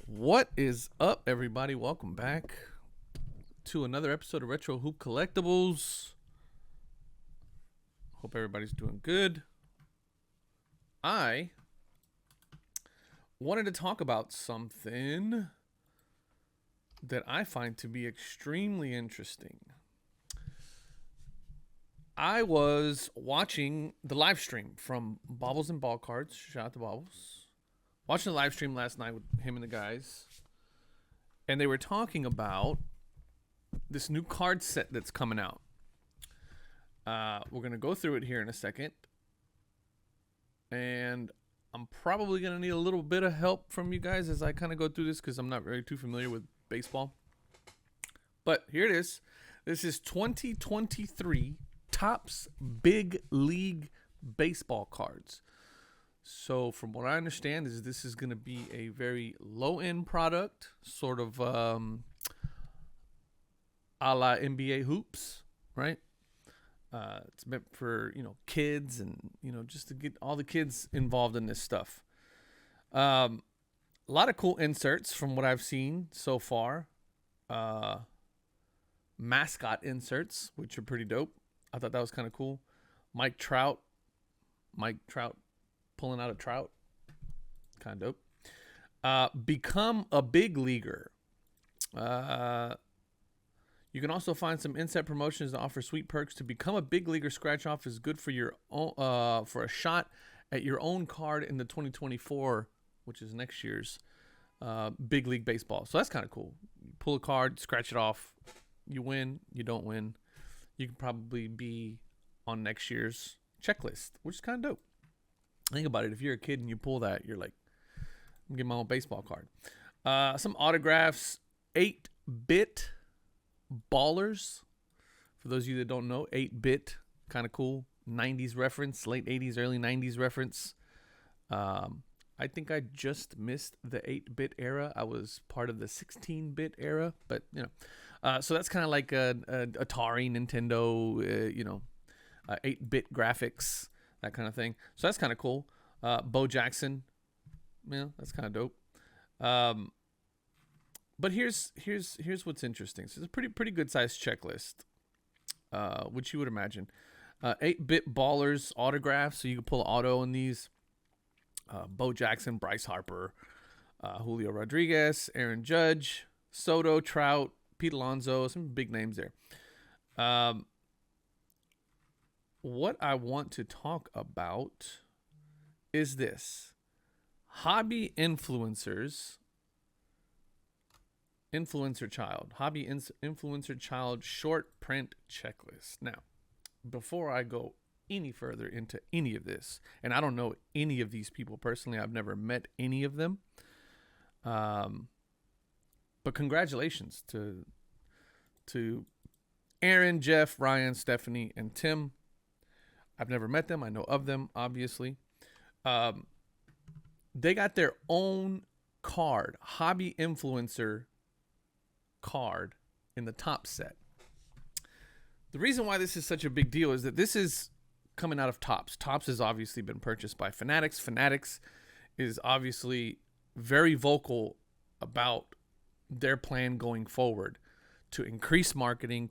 What is up, everybody? Welcome back to another episode of Retro Hoop Collectibles. Hope everybody's doing good. I wanted to talk about something that I find to be extremely interesting. I was watching the live stream from Bobbles and Ball Cards. Shout out to Bobbles. Watching the live stream last night with him and the guys. And they were talking about this new card set that's coming out. We're going to go through it here in a second. And I'm probably going to need a little bit of help from you guys as I kind of go through this because I'm not very too familiar with baseball. But here it is. This is 2023 TOPPS Big League Baseball cards. So from what I understand is this is going to be a very low-end product, sort of a la NBA hoops, right? It's meant for, kids and, just to get all the kids involved in this stuff. A lot of cool inserts from what I've seen so far. Mascot inserts, which are pretty dope. I thought that was kind of cool. Mike Trout pulling out a trout. Kind of dope. Become a big leaguer. You can also find some inset promotions that offer sweet perks. To become a big leaguer, scratch off is good for your own, for a shot at your own card in the 2024, which is next year's Big League Baseball. So that's kind of cool. You pull a card, scratch it off. You win, you don't win. You can probably be on next year's checklist, which is kind of dope. Think about it. If you're a kid and you pull that, you're like, I'm getting my own baseball card. Some autographs. 8-bit ballers. For those of you that don't know, 8-bit, kind of cool. 90s reference, late 80s, early 90s reference. I think I just missed the 8-bit era. I was part of the 16-bit era, but so that's kind of like a Atari, Nintendo, 8-bit graphics. That kind of thing. So that's kind of cool. Bo Jackson, that's kind of dope. But here's what's interesting. So it's a pretty good sized checklist, which you would imagine. 8-bit ballers autographs, so you can pull auto in these. Bo Jackson, Bryce Harper, Julio Rodriguez, Aaron Judge, Soto, Trout, Pete Alonso, some big names there. What I want to talk about is this. Hobby influencers, influencer child short print checklist. Now, before I go any further into any of this, and I don't know any of these people personally, I've never met any of them, but congratulations to Aaron, Jeff, Ryan, Stephanie, and Tim. I've never met them. I know of them, obviously. They got their own card, hobby influencer card in the TOPPS set. The reason why this is such a big deal is that this is coming out of TOPPS. TOPPS has obviously been purchased by Fanatics. Fanatics is obviously very vocal about their plan going forward to increase marketing,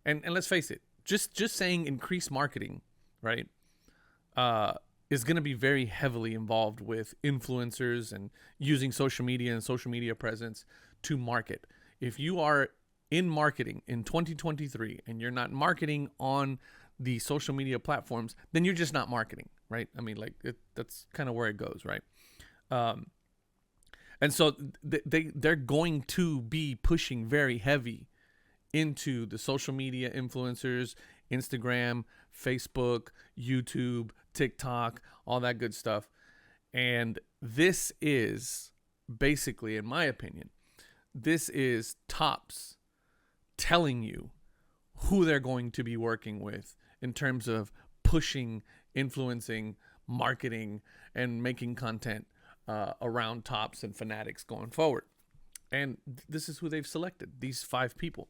and let's face it, just saying increase marketing, right, is going to be very heavily involved with influencers and using social media and social media presence to market. If you are in marketing in 2023 and you're not marketing on the social media platforms, then you're just not marketing, right? I mean, that's kind of where it goes, right? And so they're going to be pushing very heavy into the social media influencers, Instagram, Facebook, YouTube, TikTok, all that good stuff. And this is basically, in my opinion, this is TOPPS telling you who they're going to be working with in terms of pushing, influencing, marketing, and making content around TOPPS and Fanatics going forward. And this is who they've selected, these 5 people.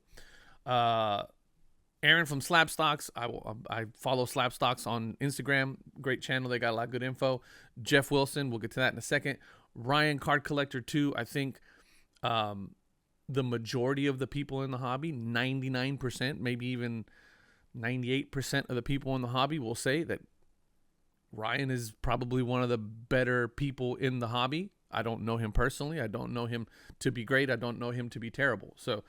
Aaron from Slabstocks. I follow Slabstocks on Instagram. Great channel. They got a lot of good info. Jeff Wilson. We'll get to that in a second. Ryan Card Collector 2, I think the majority of the people in the hobby, 99%, maybe even 98% of the people in the hobby will say that Ryan is probably one of the better people in the hobby. I don't know him personally. I don't know him to be great. I don't know him to be terrible. So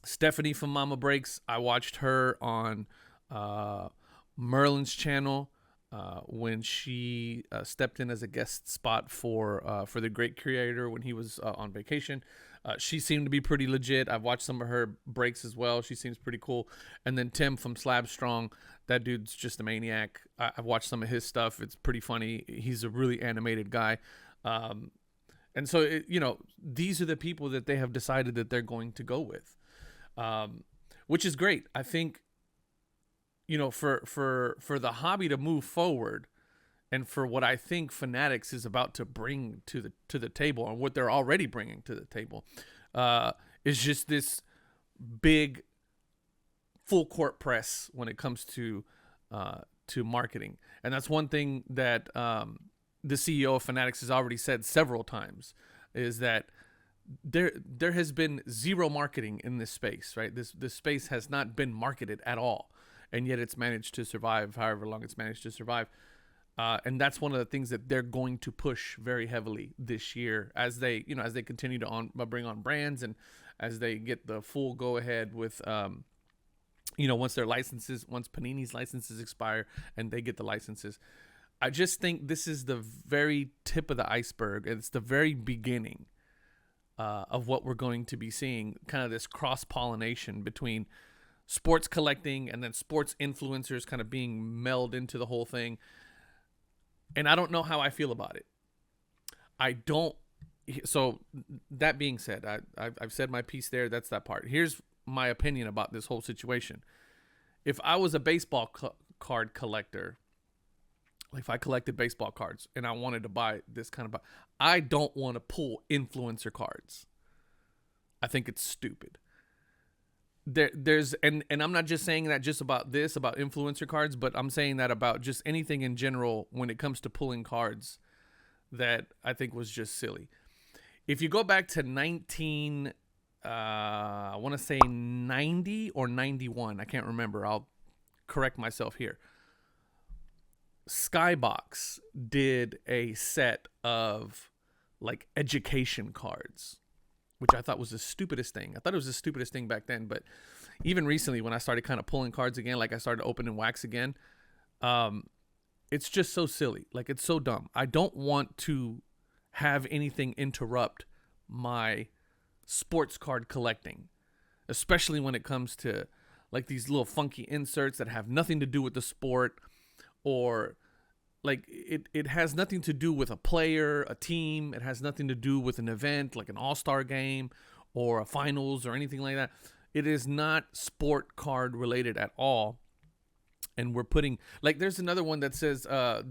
Stephanie from Mama Breaks, I watched her on Merlin's channel when she stepped in as a guest spot for the great creator when he was on vacation. She seemed to be pretty legit. I've watched some of her breaks as well. She seems pretty cool. And then Tim from Slab Strong, that dude's just a maniac. I've watched some of his stuff. It's pretty funny. He's a really animated guy. And so, these are the people that they have decided that they're going to go with, which is great. I think, for the hobby to move forward, and for what I think Fanatics is about to bring to the table, and what they're already bringing to the table, is just this big full court press when it comes to marketing. And that's one thing that the CEO of Fanatics has already said several times, is that there has been zero marketing in this space, right? This space has not been marketed at all, and yet it's managed to survive however long it's managed to survive. And that's one of the things that they're going to push very heavily this year as they continue to bring on brands, and as they get the full go ahead with, once Panini's licenses expire and they get the licenses. I just think this is the very tip of the iceberg. It's the very beginning of what we're going to be seeing, kind of this cross-pollination between sports collecting and then sports influencers kind of being melded into the whole thing. And I don't know how I feel about it. So that being said, I've said my piece there. That's that part. Here's my opinion about this whole situation. If I was a baseball card collector, like if I collected baseball cards and I wanted to buy this kind of, I don't want to pull influencer cards. I think it's stupid. And I'm not just saying that just about influencer cards, but I'm saying that about just anything in general when it comes to pulling cards, that I think was just silly. If you go back to I want to say 90 or 91, I can't remember. I'll correct myself here. Skybox did a set of like education cards, which I thought was the stupidest thing. I thought it was the stupidest thing back then, but even recently when I started kind of pulling cards again, like I started opening wax again, it's just so silly. Like, it's so dumb. I don't want to have anything interrupt my sports card collecting, especially when it comes to like these little funky inserts that have nothing to do with the sport, or like it has nothing to do with a player, a team. It has nothing to do with an event like an all-star game or a finals or anything like that. It is not sport card related at all. And we're putting, like, there's another one that says I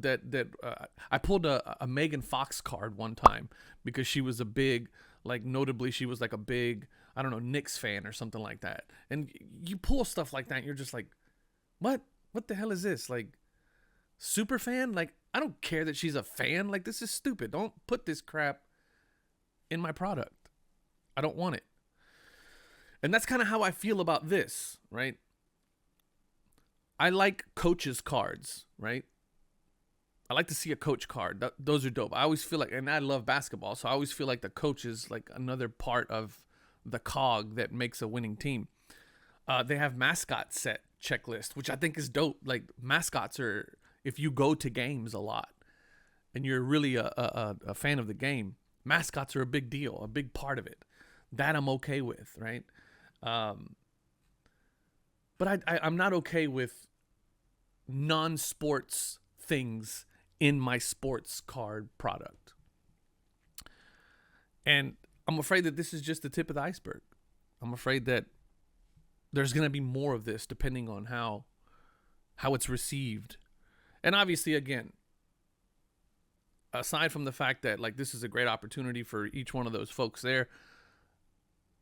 pulled a Megan Fox card one time because she was a big, like, notably she was like a big, I don't know, Knicks fan or something like that. And you pull stuff like that and you're just like, what the hell is this? Like, super fan? Like, I don't care that she's a fan. Like, this is stupid. Don't put this crap in my product. I don't want it. And that's kind of how I feel about this, right? I like coaches' cards, right? I like to see a coach card. Those are dope. I always feel like, and I love basketball, so I always feel like the coach is like another part of the cog that makes a winning team. They have mascot set checklist, which I think is dope. Like, mascots are, if you go to games a lot and you're really a fan of the game, mascots are a big deal, a big part of it. That I'm okay with, right? But I'm not okay with non-sports things in my sports card product. And I'm afraid that this is just the tip of the iceberg. I'm afraid that there's going to be more of this depending on how it's received. And obviously, again, aside from the fact that, like, this is a great opportunity for each one of those folks there,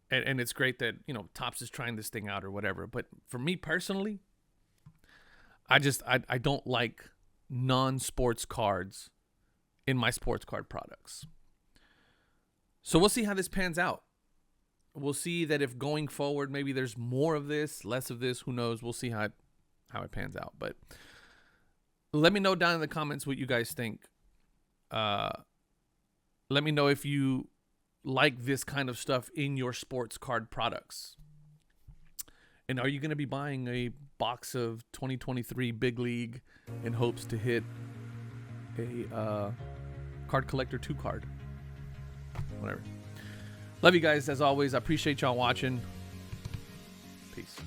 and it's great that, you know, TOPPS is trying this thing out or whatever. But for me personally, I don't like non-sports cards in my sports card products. So we'll see how this pans out. We'll see that if going forward, maybe there's more of this, less of this, who knows? We'll see how it pans out. But let me know down in the comments what you guys think. Let me know if you like this kind of stuff in your sports card products. And are you going to be buying a box of 2023 Big League in hopes to hit a Card Collector 2 card? Whatever. Love you guys as always. I appreciate y'all watching. Peace.